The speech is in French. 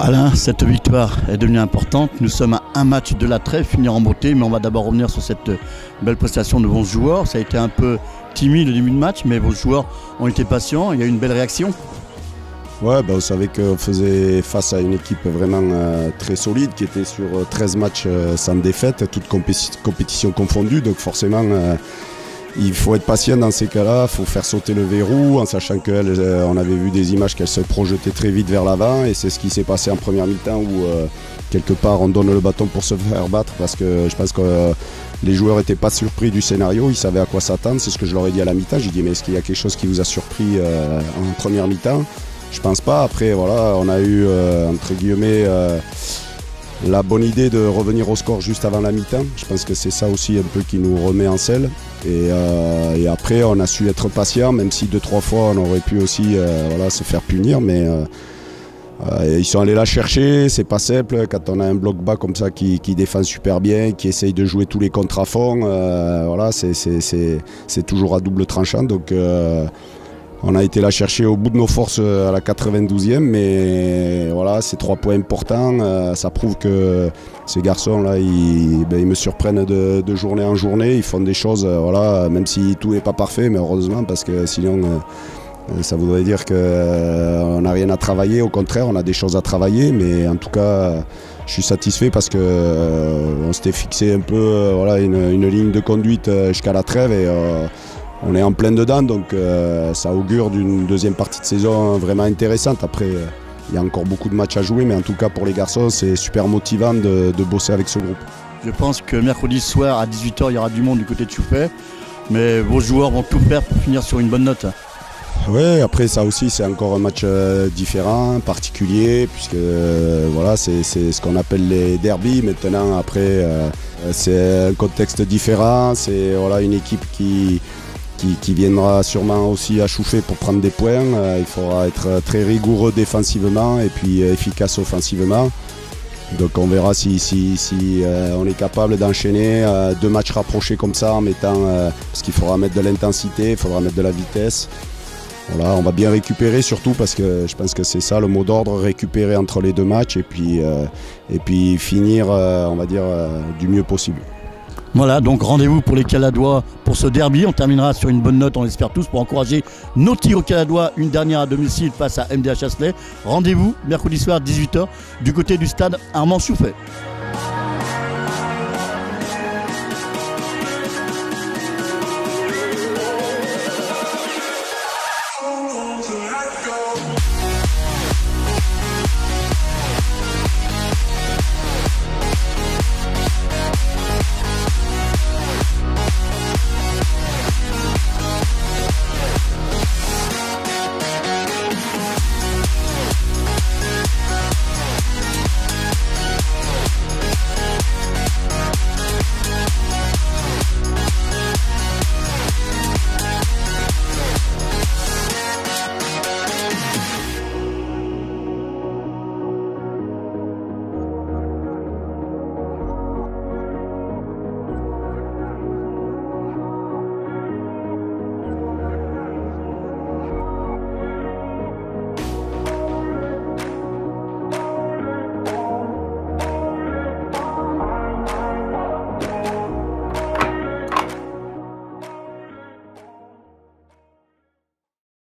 Alain, cette victoire est devenue importante. Nous sommes à un match de la trêve, finir en beauté, mais on va d'abord revenir sur cette belle prestation de vos joueurs. Ça a été un peu timide au début de match, mais vos joueurs ont été patients. Il y a eu une belle réaction. Ouais, vous savez qu'on faisait face à une équipe vraiment très solide qui était sur 13 matchs sans défaite, toutes compétitions confondues. Donc forcément, il faut être patient dans ces cas-là, il faut faire sauter le verrou en sachant qu'on avait vu des images qu'elle se projetait très vite vers l'avant et c'est ce qui s'est passé en première mi-temps où quelque part on donne le bâton pour se faire battre parce que je pense que les joueurs n'étaient pas surpris du scénario, ils savaient à quoi s'attendre, c'est ce que je leur ai dit à la mi-temps. J'ai dit mais est-ce qu'il y a quelque chose qui vous a surpris en première mi-temps? Je pense pas. Après voilà, on a eu entre guillemets la bonne idée de revenir au score juste avant la mi-temps. Je pense que c'est ça aussi un peu qui nous remet en selle. Et après on a su être patient, même si 2-3 fois on aurait pu aussi se faire punir. Mais ils sont allés la chercher, c'est pas simple. Quand on a un bloc bas comme ça qui défend super bien, qui essaye de jouer tous les contre à fond, c'est toujours à double tranchant. Donc on a été la chercher au bout de nos forces à la 92e, mais voilà, c'est 3 points importants. Ça prouve que ces garçons-là, ils me surprennent de journée en journée. Ils font des choses, même si tout n'est pas parfait, mais heureusement, parce que sinon, ça voudrait dire qu'on n'a rien à travailler. Au contraire, on a des choses à travailler, mais en tout cas, je suis satisfait parce qu'on s'était fixé un peu une ligne de conduite jusqu'à la trêve et on est en plein dedans, donc ça augure d'une deuxième partie de saison vraiment intéressante. Après, il y a encore beaucoup de matchs à jouer, mais en tout cas pour les garçons, c'est super motivant de bosser avec ce groupe. Je pense que mercredi soir à 18 h, il y aura du monde du côté de Choufet, mais vos joueurs vont tout faire pour finir sur une bonne note. Oui, après ça aussi c'est encore un match différent, particulier, puisque c'est ce qu'on appelle les derbies. Maintenant, après, c'est un contexte différent, c'est une équipe qui viendra sûrement aussi à chauffer pour prendre des points. Il faudra être très rigoureux défensivement et puis efficace offensivement. Donc on verra si on est capable d'enchaîner 2 matchs rapprochés comme ça en mettant, parce qu'il faudra mettre de l'intensité, il faudra mettre de la vitesse. Voilà, on va bien récupérer surtout parce que je pense que c'est ça le mot d'ordre, récupérer entre les 2 matchs et puis finir du mieux possible. Voilà, donc rendez-vous pour les Caladois pour ce derby. On terminera sur une bonne note, on l'espère tous, pour encourager nos Tigres Caladois, une dernière à domicile face à MDH Chasselet. Rendez-vous mercredi soir 18 h du côté du stade Armand Choufet.